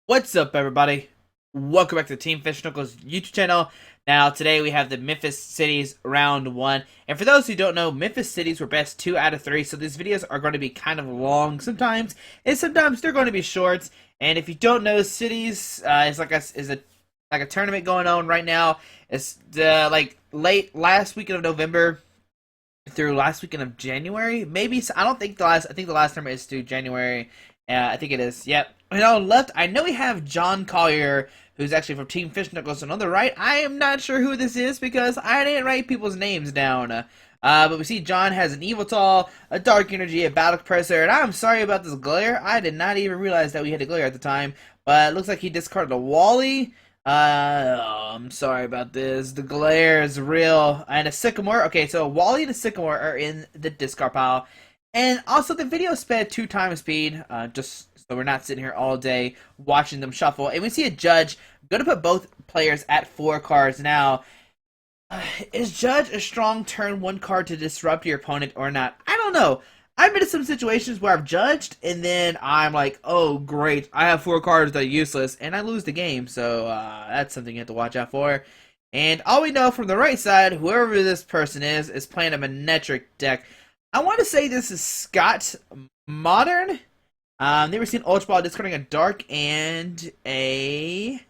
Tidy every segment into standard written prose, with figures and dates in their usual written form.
What's up, everybody? Welcome back to Team Fish Knuckles YouTube channel. Now, today we have the Memphis Cities Round 1. And for those who don't know, Memphis Cities were best 2 out of 3, so these videos are going to be kind of long sometimes, and sometimes they're going to be short. And if you don't know, Cities is like a tournament going on right now. It's like late last weekend of November through last weekend of January. Maybe I don't think the last. I think the last tournament is through January. I think it is. Yep. And on the left, I know we have John Collier, who's actually from Team Fish Knuckles. And on the right, I am not sure who this is because I didn't write people's names down. But we see John has an Evoltol, a Dark Energy, a Battle Compressor, and I'm sorry about this glare. I did not even realize that we had a glare at the time. But it looks like he discarded a Wally. I'm sorry about this. The glare is real. And a Sycamore. Okay, so Wally and a Sycamore are in the discard pile. And also, the video sped 2 times speed, just so we're not sitting here all day watching them shuffle. And we see a Judge going to put both players at 4 cards. Now, is Judge a strong turn 1 card to disrupt your opponent or not? I don't know. I've been in some situations where I've judged, and then I'm like, oh, great, I have 4 cards that are useless, and I lose the game. So that's something you have to watch out for. And all we know from the right side, whoever this person is playing a Manectric deck. I want to say this is Scott Modern. Never seen Ultra Ball discarding a Dark and a...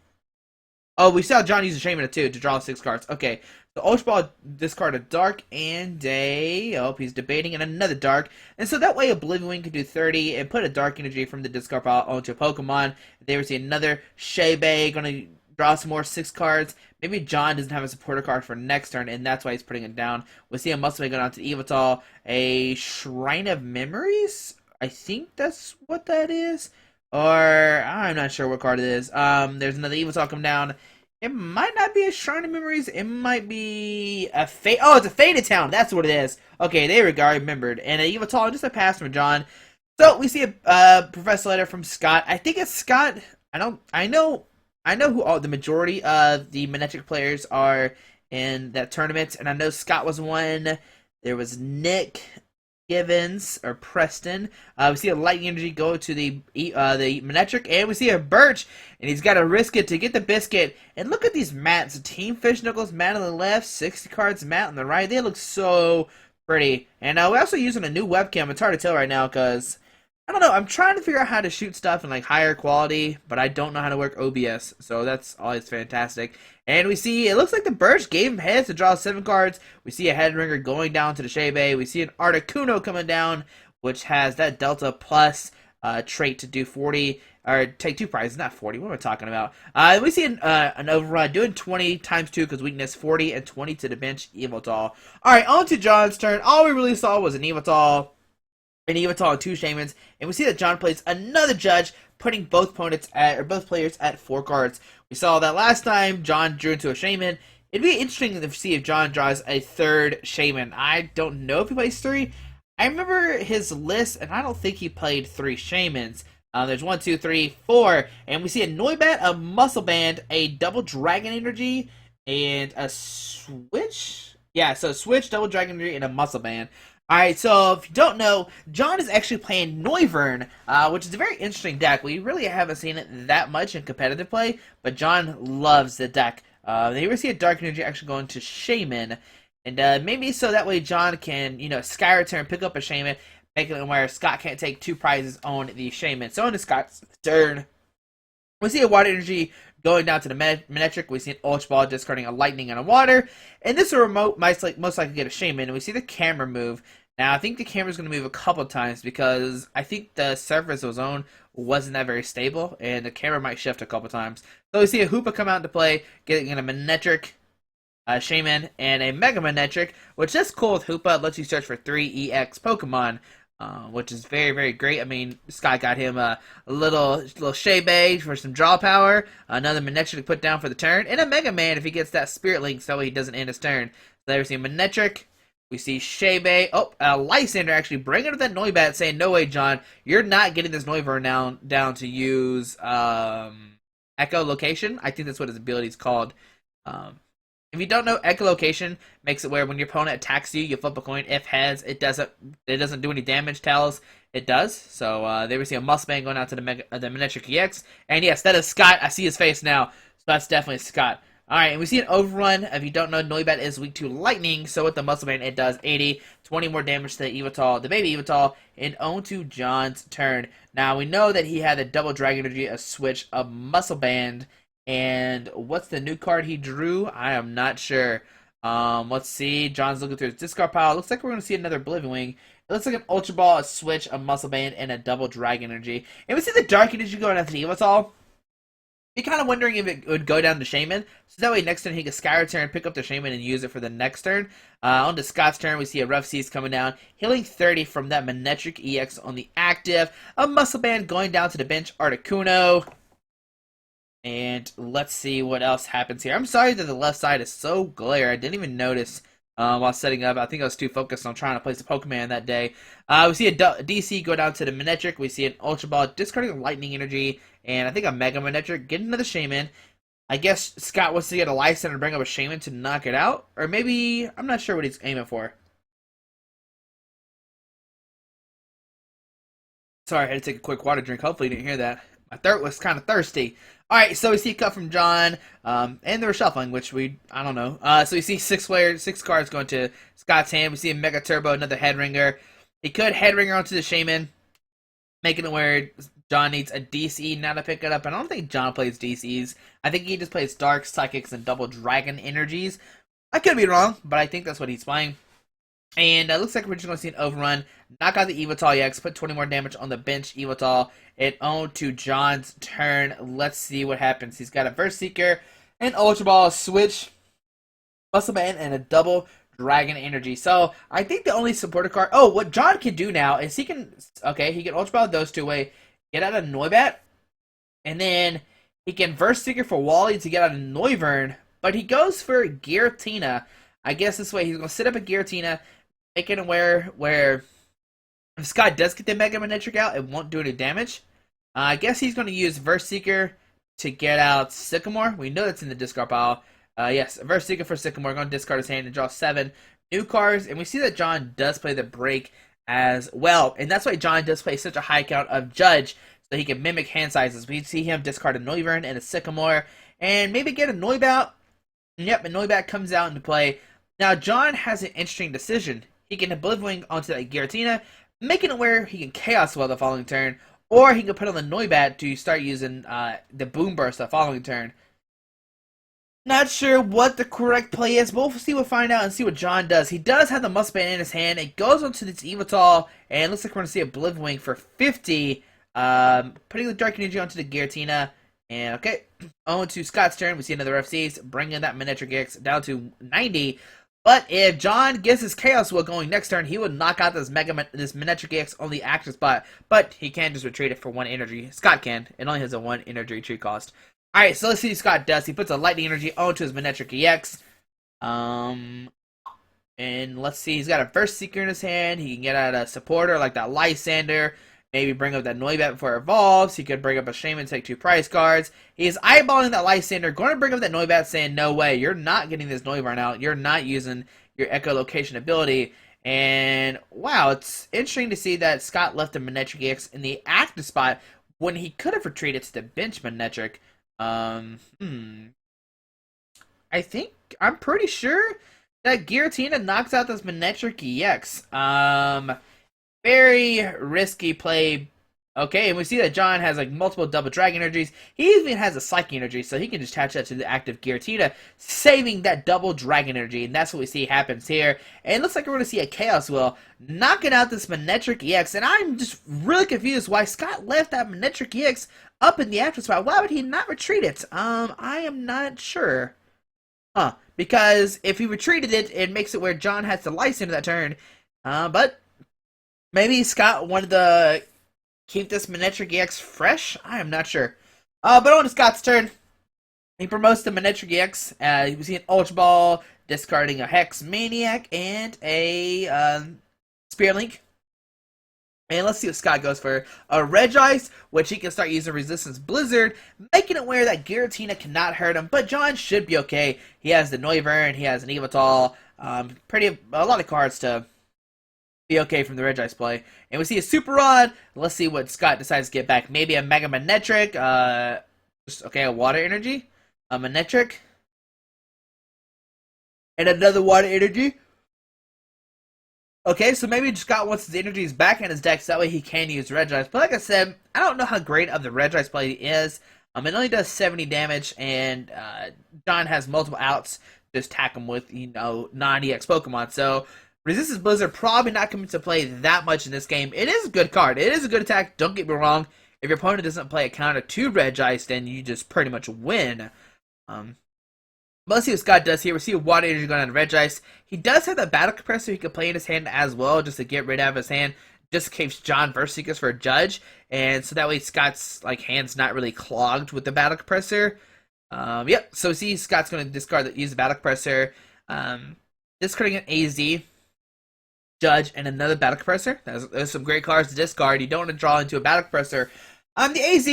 Oh, we saw John use a Shaman too to draw 6 cards. Okay, so Ultra Ball discard a Dark and a... Oh, he's debating and another Dark. And so that way Oblivion Wing can do 30 and put a Dark Energy from the discard pile onto a Pokemon. They ever see another Shebe, gonna draw some more 6 cards. Maybe John doesn't have a supporter card for next turn, and that's why he's putting it down. We see a Muscle go down to Evoltol, a Shrine of Memories. I think that's what that is, or I'm not sure what card it is. There's another Evoltol come down. It might not be a Shrine of Memories. It might be a Fate. Oh, it's a Faded Town. That's what it is. Okay, there we go. I remembered. And a Evoltol, just a pass from John. So we see a Professor letter from Scott. I think it's Scott. I know who all the majority of the Manectric players are in that tournament, and I know Scott was one. There was Nick Givens or Preston. We see a Lightning Energy go to the Manectric, and we see a Birch, and he's got to risk it to get the biscuit. And look at these mats: Team Fish Knuckles mat on the left, 60 cards mat on the right. They look so pretty. And we're also using a new webcam. It's hard to tell right now because I don't know. I'm trying to figure out how to shoot stuff in like higher quality, but I don't know how to work OBS. So that's always fantastic. And we see it looks like the Birch gave him heads to draw 7 cards. We see a Headringer going down to the Shebe. We see an Articuno coming down, which has that Delta Plus trait to do 40 or take 2 prizes, not 40. What am I talking about? We see an overrun doing 20 times 2 because weakness 40 and 20 to the bench Evoltol. All right, on to John's turn. All we really saw was an Evoltol. And Evoltol and 2 Shamans, and we see that John plays another Judge, putting both players at 4 cards. We saw that last time John drew into a Shaman. It'd be interesting to see if John draws a 3rd Shaman. I don't know if he plays 3. I remember his list, and I don't think he played 3 Shamans. There's 1, 2, 3, 4, and we see a Noibat, a Muscle Band, a Double Dragon Energy, and a Switch. Yeah, so Switch, Double Dragon Energy, and a Muscle Band. Alright, so if you don't know, John is actually playing Noivern, which is a very interesting deck. We really haven't seen it that much in competitive play, but John loves the deck. They ever see a Dark Energy actually going to Shaman, and maybe so that way John can, Sky Return, pick up a Shaman, making it where Scott can't take 2 prizes on the Shaman. So on to Scott's turn, we see a Water Energy going down to the Manectric. We see an Ultra Ball discarding a Lightning and a Water. And this remote might most likely get a Shaman. And we see the camera move. Now, I think the camera's going to move a couple times because I think the surface of zone wasn't that very stable. And the camera might shift a couple times. So we see a Hoopa come out into play, getting a Manectric, a Shaman, and a Mega Manectric. Which is cool with Hoopa. It lets you search for 3 EX Pokemon. Which is very, very great. I mean, Scott got him a little Shebe for some draw power, another Manectric to put down for the turn, and a Mega Man if he gets that Spirit Link so he doesn't end his turn. So there we see Manectric, we see Shebe, Lysander actually bringing up that Noibat saying, no way, John, you're not getting this Noivern down to use Echo Location. I think that's what his ability is called. If you don't know, echolocation makes it where when your opponent attacks you, you flip a coin. If heads, it doesn't do any damage. Tails, it does. So there we see a muscle band going out to the Manectric EX. And yes, that is Scott. I see his face now. So that's definitely Scott. Alright, and we see an overrun. If you don't know, Noivern is weak to lightning, so with the muscle band, it does 80, 20 more damage to the baby Evital, and on to John's turn. Now, we know that he had a double dragon energy, a switch, a muscle band, and what's the new card he drew? I am not sure. Let's see. John's looking through his discard pile. Looks like we're going to see another Oblivion Wing. It looks like an Ultra Ball, a switch, a muscle band, and a double dragon energy. And we see the dark energy going after the Evital. You're kind of wondering if it would go down to Shaman. So that way next turn he can Sky Return, pick up the Shaman, and use it for the next turn. On to Scott's turn, we see a Rough Seas coming down. Healing 30 from that Manectric EX on the active. A Muscle Band going down to the bench, Articuno. And let's see what else happens here. I'm sorry that the left side is so glare. I didn't even notice while setting up. I think I was too focused on trying to place a Pokemon that day. We see a DC go down to the Manectric. We see an Ultra Ball discarding Lightning Energy. And I think a Mega Manectric getting another Shaman. I guess Scott wants to get a Lysan and bring up a Shaman to knock it out. Or maybe, I'm not sure what he's aiming for. Sorry, I had to take a quick water drink. Hopefully you didn't hear that. My throat was kind of thirsty. Alright, so we see a cut from John, and the reshuffling, which I don't know. So we see six cards going to Scott's hand. We see a Mega Turbo, another Headringer. He could Headringer onto the Shaman, making it where John needs a DC now to pick it up. And I don't think John plays DCs. I think he just plays Dark, Psychics, and Double Dragon Energies. I could be wrong, but I think that's what he's playing. And it looks like we're just going to see an overrun. Knock out the Evital EX, put 20 more damage on the bench Evital. It on to John's turn. Let's see what happens. He's got a Verse Seeker, an Ultra Ball, switch, Muscle Band, and a Double Dragon Energy. So I think the only supporter card. Oh, what John can do now is he can Ultra Ball those two away, get out of Noibat, and then he can Verse Seeker for Wally to get out of Noivern. But he goes for Giratina. I guess this way he's going to sit up a Giratina, making it where if Scott does get the Mega Manectric out, it won't do any damage. I guess he's going to use Verse Seeker to get out Sycamore. We know that's in the discard pile. Yes, Verse Seeker for Sycamore. Going to discard his hand and draw 7 new cards. And we see that John does play the Break as well. And that's why John does play such a high count of Judge, so he can mimic hand sizes. We see him discard a Noivern and a Sycamore, and maybe get a Noibat. Yep, a Noibat comes out into play. Now, John has an interesting decision. He can Oblivion Wing onto that Giratina, making it where he can Chaos Well the following turn, or he can put on the Noibat to start using the Boom Burst the following turn. Not sure what the correct play is, but we'll see what find out and see what John does. He does have the Muscle Band in his hand. It goes onto this Evital, and it looks like we're going to see a Oblivion Wing for 50, putting the Dark Energy onto the Giratina. And okay, on to Scott's turn. We see another FCs, bringing that Manectric X down to 90. But if John gets his Chaos Will going next turn, he would knock out this Manectric X on the active spot. But he can just retreat it for 1 energy. Scott can. It only has a 1 energy retreat cost. Alright, so let's see what Scott does. He puts a Lightning Energy onto his Manectric EX. And let's see, he's got a Verse Seeker in his hand. He can get out a supporter like that Lysander. Maybe bring up that Noibat before it evolves. He could bring up a Shaman, take 2 prize cards. He's eyeballing that Lysander, going to bring up that Noibat, saying, no way, you're not getting this Noivern out. You're not using your echolocation ability. And, wow, it's interesting to see that Scott left the Manectric EX in the active spot when he could have retreated to the bench Manectric. I'm pretty sure that Giratina knocks out this Manectric EX. Very risky play. Okay, and we see that John has like multiple double dragon energies. He even has a psychic energy, so he can just attach that to the active Giratina, saving that double dragon energy. And that's what we see happens here. And it looks like we're going to see a Chaos Will knocking out this Manectric EX. And I'm just really confused why Scott left that Manectric EX up in the active spot. Why would he not retreat it? I am not sure. Because if he retreated it, it makes it where John has to Lysander that turn. But maybe Scott wanted to keep this Manectric EX fresh? I am not sure. But on to Scott's turn. He promotes the Manectric EX. We see an Ultra Ball, discarding a Hex Maniac and a Spear Link. And let's see what Scott goes for. A Regice, which he can start using Resistance Blizzard, making it where that Giratina cannot hurt him. But John should be okay. He has the Noivern, he has an Evital, a lot of cards to be okay from the Regice play. And we see a Super Rod. Let's see what Scott decides to get back. Maybe a Mega Manectric. A Water Energy. A Manectric. And another Water Energy. Okay, so maybe Scott wants his energies back in his deck so that way he can use Regice. But like I said, I don't know how great of the Regice play is. It only does 70 damage, and John has multiple outs to just attack him with, non-EX Pokemon. So Resistance Blizzard probably not coming to play that much in this game. It is a good card. It is a good attack, don't get me wrong. If your opponent doesn't play a counter to Regice, then you just pretty much win. But let's see what Scott does here. We see a Water Energy going on Regice. He does have the Battle Compressor he could play in his hand as well, just to get rid of his hand, just in case John Verseekers for a Judge. And so that way Scott's hand's not really clogged with the Battle Compressor. Yep, so see Scott's going to use the Battle Compressor. Discarding an AZ, Judge, and another Battle Compressor. There's some great cards to discard. You don't want to draw into a Battle Compressor. The AZ,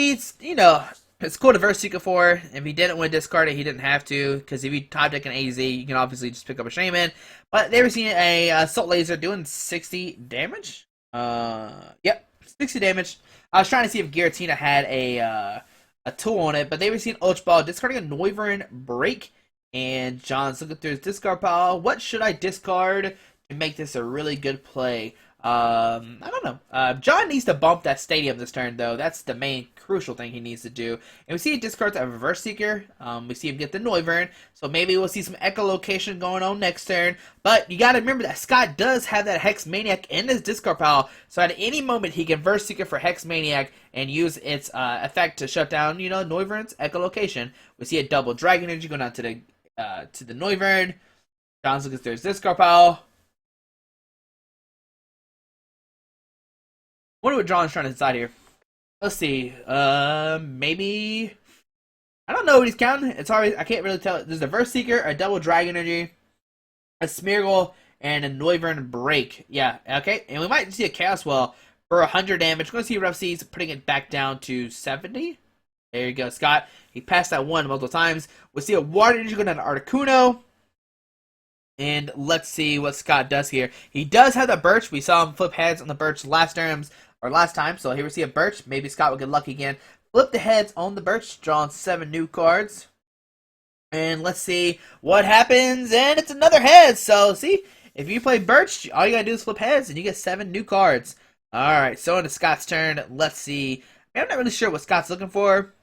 it's cool to Verseeker for. If he didn't want to discard it, he didn't have to. Because if you top deck an AZ, you can obviously just pick up a Shaman. But they were seeing a Assault Laser doing 60 damage. Yep, 60 damage. I was trying to see if Giratina had a tool on it, but they were seeing Ultra Ball discarding a Noivern Break. And John's looking through his discard pile. What should I discard to make this a really good play? I don't know. John needs to bump that stadium this turn, though. That's the main crucial thing he needs to do. And we see he discards a Reverse Seeker. We see him get the Noivern. So maybe we'll see some Echolocation going on next turn. But you gotta remember that Scott does have that Hex Maniac in his discard pile. So at any moment he can Reverse Seeker for Hex Maniac and use its effect to shut down, Noivern's Echolocation. We see a double Dragon Energy going down to the Noivern. John's looking through his discard pile. Wonder what John's trying to decide here. Let's see. Maybe. I don't know what he's counting. It's hard. I can't really tell. There's a Verse Seeker, a double Dragon Energy, a Smeargle, and a Noivern Break. Yeah, okay. And we might see a Chaos Well for 100 damage. We're going to see Rough Seas putting it back down to 70. There you go, Scott. He passed that one multiple times. We'll see a Water Energy going down to Articuno. And let's see what Scott does here. He does have the Birch. We saw him flip heads on the Birch last time. So here we see a Birch. Maybe Scott will get lucky again. Flip the heads on the Birch. Drawing 7 new cards. And let's see what happens. And it's another head. So see, if you play Birch, all you gotta do is flip heads and you get 7 new cards. Alright, so into Scott's turn. Let's see. I'm not really sure what Scott's looking for.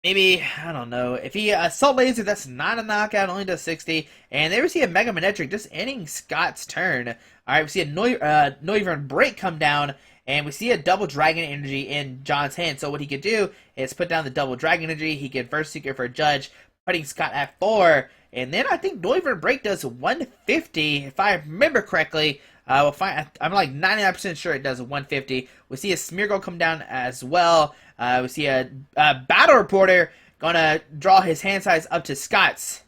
Maybe, I don't know. If he Assault Laser, that's not a knockout, only does 60. And there we see a Mega Manectric just ending Scott's turn. Alright, we see a Noivern Break come down, and we see a double Dragon Energy in John's hand. So what he could do is put down the double Dragon Energy. He could Verse Seeker for a Judge, putting Scott at 4. And then I think Noivern Break does 150, if I remember correctly. We'll find. I'm like 99% sure it does 150. We see a Smeargle come down as well. We see a Battle Reporter gonna draw his hand size up to Scott's.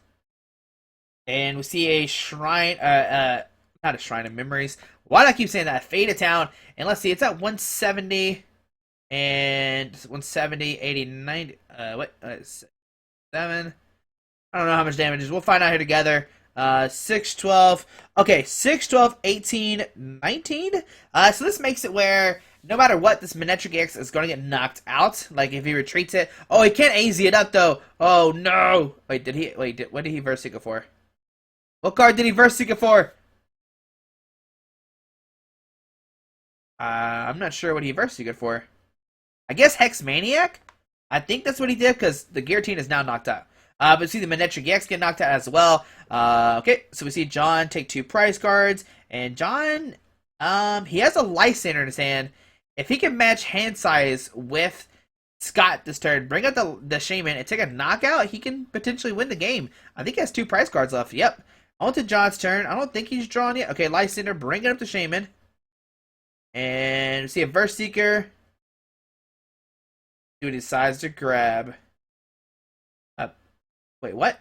And we see a Shrine, not a Shrine of Memories. Why do I keep saying that? Fade to Town. And let's see, it's at 170. And 170, 80, 90, 7. I don't know how much damage it is. We'll find out here together. 6, 12. Okay, 6, 12, 18, 19. So this makes it where no matter what, this Manectric X is going to get knocked out. Like if he retreats it. Oh, he can't AZ it up though. Oh no. What did he Verse Seeker for? What card did he Verse Seeker for? I'm not sure what he Verse Seeker for. I guess Hex Maniac? I think that's what he did because the Giratina is now knocked out. But see the Manectric X get knocked out as well. Okay, so we see John take 2 prize cards. And John, he has a Life Center in his hand. If he can match hand size with Scott this turn, bring out the Shaman and take a knockout, he can potentially win the game. I think he has 2 prize cards left. Yep. On to John's turn. I don't think he's drawn yet. Okay, Life Center, bring it up to Shaman. And we see a Verse Seeker. Dude decides to grab. Wait, what?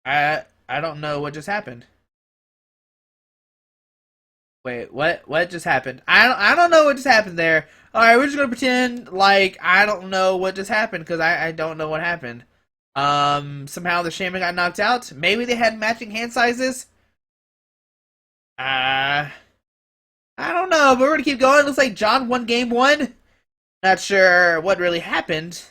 I don't know what just happened. Wait, what? What just happened? I don't know what just happened there. All right, we're just gonna pretend like I don't know what just happened because I don't know what happened. Somehow the shaman got knocked out. Maybe they had matching hand sizes. Uh, I don't know, but we're gonna keep going. Looks like John won game one. Not sure what really happened.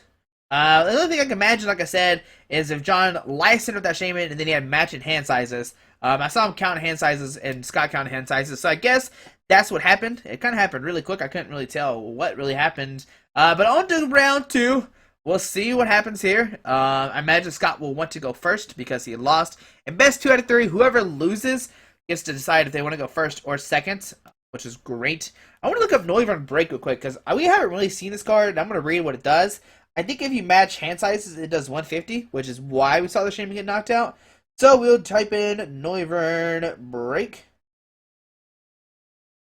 The only thing I can imagine, like I said, is if John licensed with that shaman and then he had matching hand sizes. I saw him count hand sizes and Scott count hand sizes, so I guess that's what happened. It kind of happened really quick. I couldn't really tell what really happened. But on to round two. We'll see what happens here. I imagine Scott will want to go first because he lost. And best 2 out of 3, whoever loses gets to decide if they want to go first or second, which is great. I want to look up Noivern Break real quick because we haven't really seen this card. I'm going to read what it does. I think if you match hand sizes, it does 150, which is why we saw the shaman get knocked out. So we'll type in Noivern Break.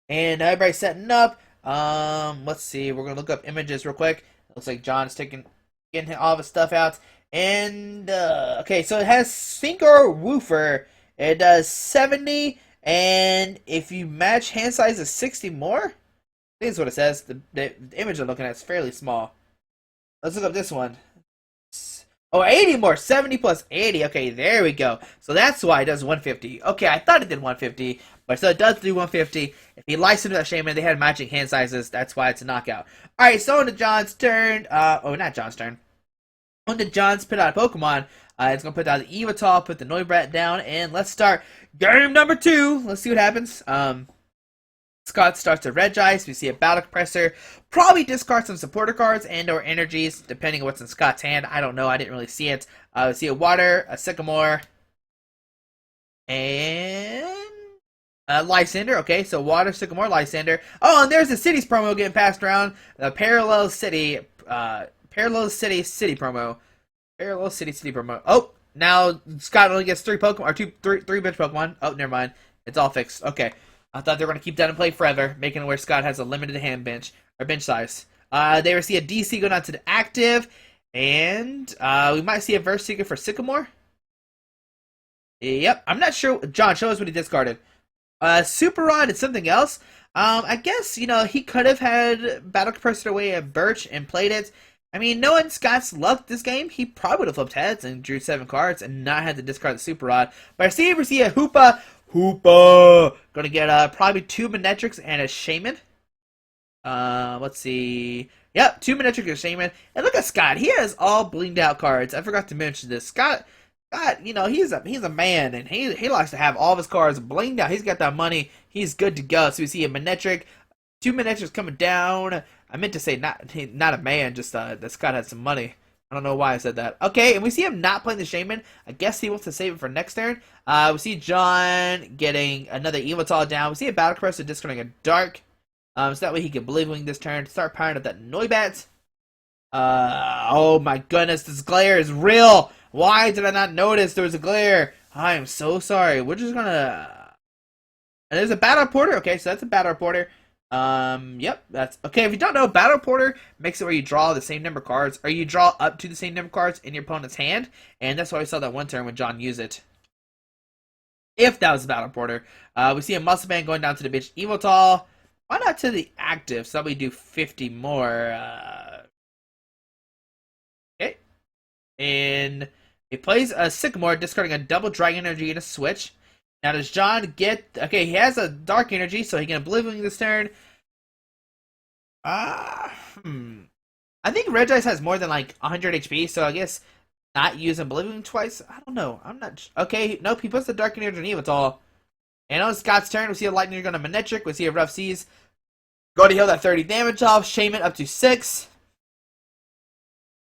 And everybody's setting up. Let's see. We're going to look up images real quick. Looks like John's getting all of his stuff out. And, okay, so it has Sinker Woofer. It does 70. And if you match hand size is 60 more, I think that's what it says. The image I'm looking at is fairly small. Let's look up this one. Oh, 80 more. 70 plus 80. Okay, there we go. So that's why it does 150. Okay, I thought it did 150, but so it does do 150. If he licensed that shaman, they had matching hand sizes. That's why it's a knockout. All right, so on to John's turn. Not John's turn. On to John's put out a Pokemon. It's going to put out the Evital, put the Noivern down, and let's start game number 2. Let's see what happens. Scott starts a Regice. We see a Battle Compressor. Probably discard some supporter cards and or energies, depending on what's in Scott's hand. I don't know. I didn't really see it. We see a Water, a Sycamore, and a Lysander. Okay, so Water, Sycamore, Lysander. Oh, and there's the Cities promo getting passed around. The Parallel City promo. Parallel City promo. Oh, now Scott only gets 3 Pokemon, or three bench Pokemon. Oh, never mind. It's all fixed. Okay. I thought they were going to keep that in play forever, making it where Scott has a limited hand bench, or bench size. They will see a DC go down to the active, and we might see a Verse Seeker for Sycamore. Yep, I'm not sure. John, show us what he discarded. Super Rod and something else. I guess, he could have had Battle Compressor away at Birch and played it. I mean, knowing Scott's luck this game, he probably would have flipped heads and drew 7 cards and not had to discard the Super Rod. But I see a Hoopa. Gonna get probably 2 Manectrics and a Shaman. Let's see. Yep, 2 Manectric and a Shaman. And look at Scott. He has all blinged out cards. I forgot to mention this. Scott, he's a man, and he likes to have all of his cards blinged out. He's got that money. He's good to go. So we see a Manectric, 2 Manectrics coming down. I meant to say not a man, just that Scott had some money. I don't know why I said that. Okay, and we see him not playing the Shaman. I guess he wants to save it for next turn. We see John getting another Evital down. We see a Battle Compressor discarding a Dark. So that way he can Believe Wing this turn. Start powering up that Noibat. Oh my goodness, this glare is real. Why did I not notice there was a glare? I am so sorry. We're just gonna... And there's a Battle Reporter. Okay, so that's a Battle Reporter. Yep, that's okay. If you don't know, Battle Reporter makes it where you draw the same number of cards, or you draw up to the same number of cards in your opponent's hand, and that's why we saw that one turn when John used it. If that was a Battle Reporter, we see a Muscle Band going down to the bench. Evital, why not to the active? So that we do 50 more. Okay, and he plays a Sycamore, discarding a double Dragon Energy and a Switch. Now does John get... Okay, he has a Dark Energy, so he can Oblivion this turn. I think Regice has more than like 100 HP, so I guess not use Oblivion twice. I don't know. I'm not... Okay, nope, he puts the Dark Energy on Evital. And on Scott's turn, we see a Lightning going to Manectric. We see a Rough Seas. Go to heal that 30 damage off. Shaman up to 6.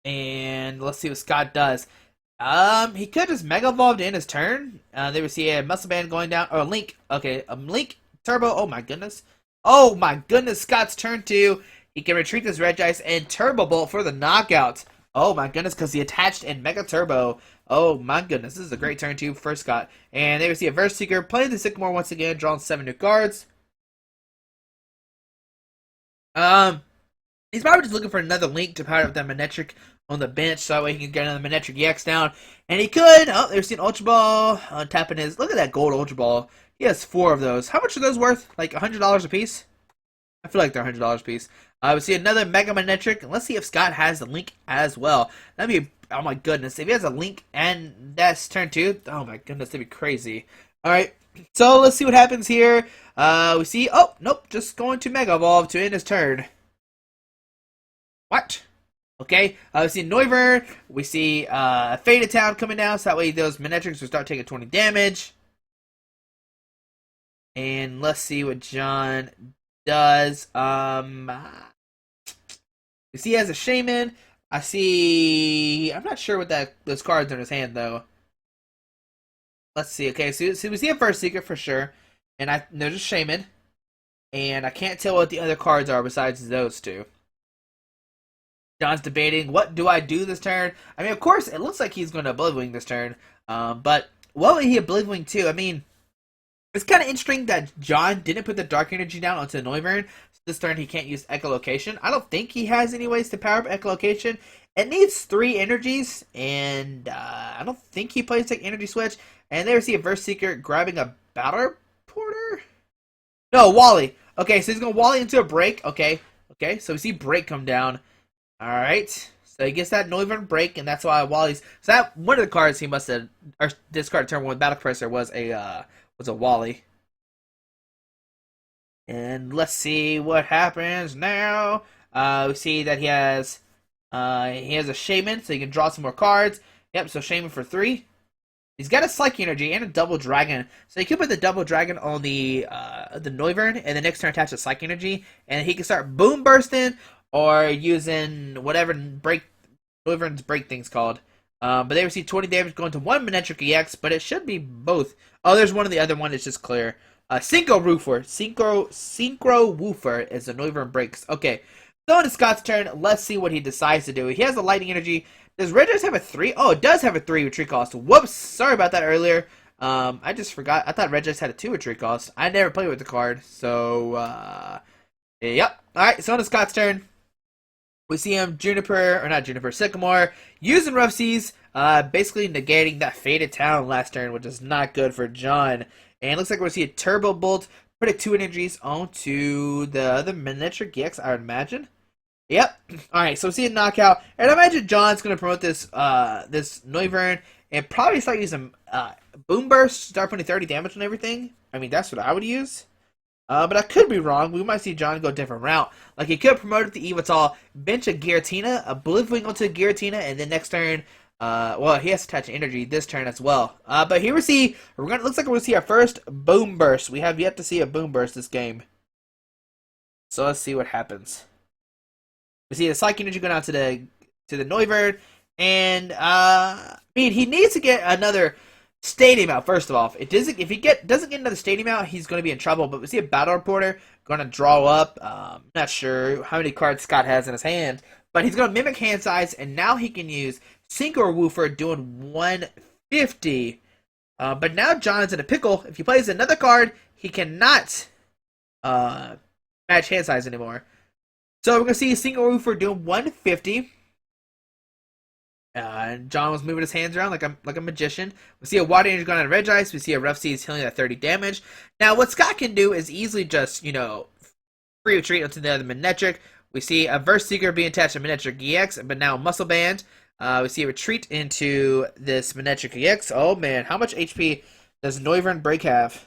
And let's see what Scott does. He could just Mega Evolved in his turn. There we see a Muscle Band going down, or a Link. Okay, a Link Turbo. Oh my goodness. Oh my goodness. Scott's turn 2. He can retreat this Regice and Turbo Bolt for the knockout. Oh my goodness, because he attached in Mega Turbo. Oh my goodness, this is a great turn 2 for Scott. And there we see a Verse Seeker playing the Sycamore once again, drawing 7 new cards. He's probably just looking for another Link to power up that Manectric on the bench, so that way he can get another Manectric EX down. And he could. Oh, there's an Ultra Ball. Tapping his... Look at that gold Ultra Ball. He has 4 of those. How much are those worth? Like $100 a piece? I feel like they're $100 a piece. We see another Mega Manectric, and let's see if Scott has the link as well. That'd be, oh my goodness, if he has a link and that's turn 2, oh my goodness, that'd be crazy. Alright, so let's see what happens here. We see, oh, nope, just going to Mega Evolve to end his turn. What? Okay, we see Noivern, we see Faded Town coming down, so that way those Manectrics will start taking 20 damage. And let's see what John does. You see he has a Shaman. I see, I'm not sure what those cards are in his hand though. Let's see, okay, so we see a First Seeker for sure. And there's a Shaman. And I can't tell what the other cards are besides those two. John's debating, what do I do this turn? I mean, of course, it looks like he's going to Oblivion this turn. But what would he Oblivion to? I mean, it's kind of interesting that John didn't put the Dark Energy down onto Noivern. So this turn, he can't use Echolocation. I don't think he has any ways to power up Echolocation. It needs 3 energies, and I don't think he plays like Energy Switch. And there we see a Verse Seeker grabbing a Battle Porter? No, Wally. Okay, so he's going to Wally into a Break. Okay, so we see Break come down. Alright, so he gets that Noivern Break, and that's why Wally's... So that, one of the cards he must have... Or discard turn 1 Battle Compressor was a Wally. And let's see what happens now. We see that he has a Shaman, so he can draw some more cards. Yep, so Shaman for 3. He's got a Psychic Energy and a Double Dragon. So he could put the Double Dragon on the Noivern, and the next turn attach a Psychic Energy, and he can start Boom Bursting, or using whatever Noivern's break thing's called. But they receive 20 damage going to 1 Manectric EX, but it should be both. Oh, there's one of the other one, it's just clear. Synchro Woofer is the Noivern breaks. Okay, so on Scott's turn, let's see what he decides to do. He has a Lightning Energy. Does Regis have a 3? Oh, it does have a 3 retreat cost. Whoops, sorry about that earlier. I just forgot. I thought Regis had a 2 retreat cost. I never played with the card, so, yep. Alright, so on Scott's turn. We see him Sycamore, using Rough Seas, basically negating that Faded Town last turn, which is not good for John. And it looks like we're going to see a Turbo Bolt, put 2 energies onto the other Manectric EX, I would imagine. Yep. Alright, so we see a knockout. And I imagine John's going to promote this this Noivern and probably start using Boom Burst, start putting 30 damage on everything. I mean, that's what I would use. But I could be wrong. We might see John go a different route. Like, he could promote it to Evital, bench a Giratina, Oblivion onto Giratina, and then next turn, well, he has to touch energy this turn as well. But here we see, looks like we're going to see our first Boom Burst. We have yet to see a Boom Burst this game. So let's see what happens. We see the Psychic Energy go down to the Noivern, and, I mean, he needs to get another Stadium out, first of all. If he doesn't get another Stadium out, he's going to be in trouble. But we see a Battle Reporter going to draw up. Not sure how many cards Scott has in his hand, but he's going to mimic hand size, and now he can use Synchro Woofer doing 150. But now John's in a pickle. If he plays another card, he cannot match hand size anymore. So we're going to see Synchro Woofer doing 150. And John was moving his hands around like a magician. We see a Water Energy going on Red Ice. We see a Rough Seas healing at 30 damage. Now, what Scott can do is easily just, free retreat onto the other Manectric. We see a Verse Seeker being attached to Manectric EX, but now Muscle Band. We see a retreat into this Manectric EX. Oh, man. How much HP does Noivern Break have?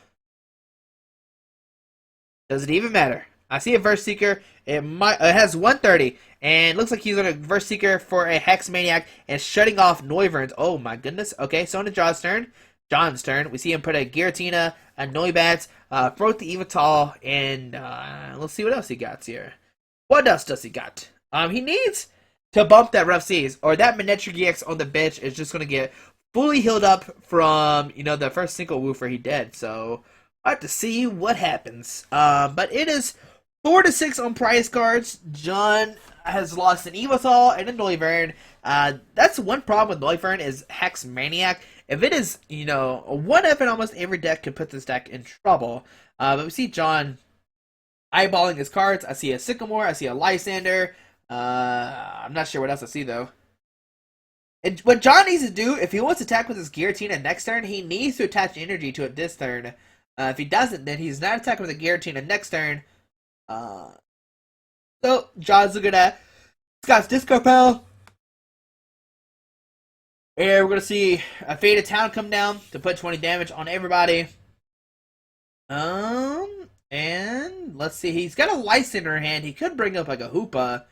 Does it even matter? I see a Verse Seeker. It has 130. And looks like he's on a Verse Seeker for a Hex Maniac and shutting off Noivern's. Oh my goodness. Okay, so on to John's turn. We see him put a Giratina, a Noibat, broke the Evital, and let's see what else he got here. What else does he got? He needs to bump that Rough Seas, or that Manectric EX on the bench is just going to get fully healed up from, the first single woofer he did. So, I'll have to see what happens. But it is 4-6 on prize cards. John has lost an Evital and a Noivern. That's one problem with Noivern is Hex Maniac. If it is, a 1F in almost every deck could put this deck in trouble. But we see John eyeballing his cards. I see a Sycamore. I see a Lysander. I'm not sure what else I see, though. And what John needs to do, if he wants to attack with his Giratina next turn, he needs to attach energy to it this turn. If he doesn't, then he's not attacking with a Giratina next turn. Uh, so John's looking at Scott's Disco Pal. And we're gonna see a Faded Town come down to put 20 damage on everybody. And let's see, he's got a Lice in her hand. He could bring up like a Hoopa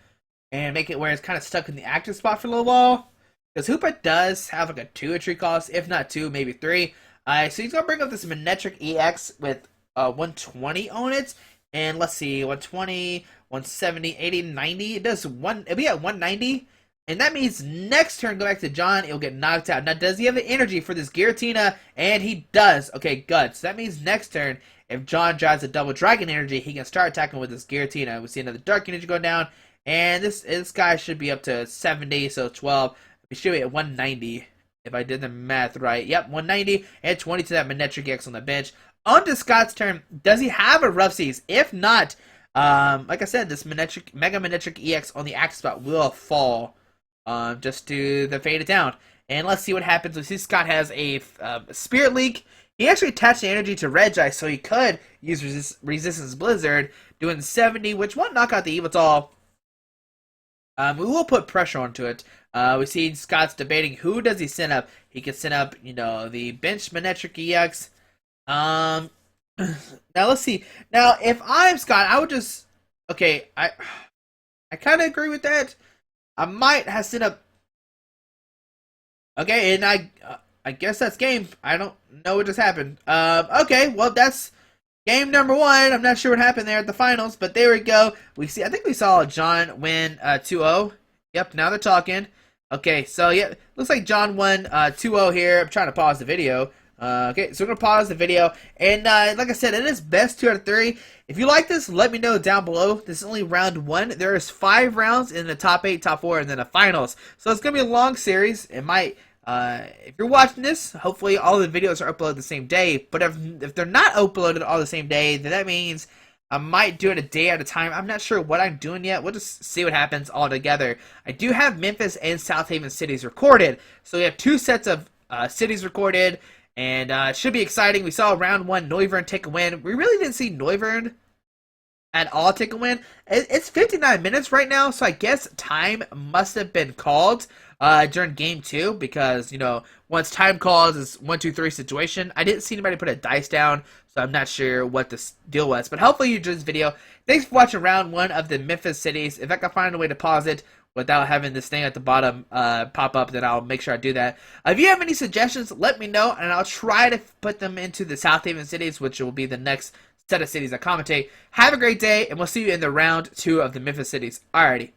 and make it where it's kind of stuck in the active spot for a little while. Because Hoopa does have like a 2 entry cost, if not 2, maybe 3. So he's gonna bring up this Manectric EX with 120 on it. And let's see, 120, 170, 80, 90. It does it'll be at 190. And that means next turn, go back to John, it'll get knocked out. Now, does he have the energy for this Giratina? And he does. Okay, good. So that means next turn, if John drives a double Dragon Energy, he can start attacking with this Giratina. We see another Dark Energy go down. And this guy should be up to 70, so 12. We should be at 190, if I did the math right. Yep, 190, and 20 to that Manectric X on the bench. On to Scott's turn. Does he have a Rough Seas? If not, like I said, this Mega Manectric EX on the active spot will fall. Just to the Faded Town. And let's see what happens. We see Scott has a Spirit Leak. He actually attached the energy to Reggie, so he could use Resistance Blizzard, doing 70, which won't knock out the Evital. We will put pressure onto it. We see Scott's debating who does he send up. He could send up, the bench Manectric EX. Now let's see. Now, if I'm Scott, I would just... Okay, I kind of agree with that. I might have sent up... Okay, and I guess that's game. I don't know what just happened. Okay, well, that's game number 1. I'm not sure what happened there at the finals, but there we go. I think we saw John win 2-0. Yep, now they're talking. Okay, so yeah, looks like John won 2-0 here. I'm trying to pause the video. Okay, so we're going to pause the video. And like I said, it is best 2 out of 3. If you like this, let me know down below. This is only round 1. There is 5 rounds in the top 8, top 4, and then the finals. So it's going to be a long series. It might, if you're watching this, hopefully all the videos are uploaded the same day. But if they're not uploaded all the same day, then that means I might do it a day at a time. I'm not sure what I'm doing yet. We'll just see what happens all together. I do have Memphis and South Haven cities recorded. So we have 2 sets of cities recorded. And it should be exciting. We saw round 1 Noivern take a win. We really didn't see Noivern at all take a win. It's 59 minutes right now, so I guess time must have been called during game 2 because, once time calls, it's 1, 2, 3 situation. I didn't see anybody put a dice down, so I'm not sure what this deal was. But hopefully you enjoyed this video. Thanks for watching round 1 of the Memphis cities. If I can find a way to pause it without having this thing at the bottom pop up, then I'll make sure I do that. If you have any suggestions, let me know, and I'll try to put them into the South Haven cities, which will be the next set of cities I commentate. Have a great day, and we'll see you in the round 2 of the Memphis cities. Alrighty.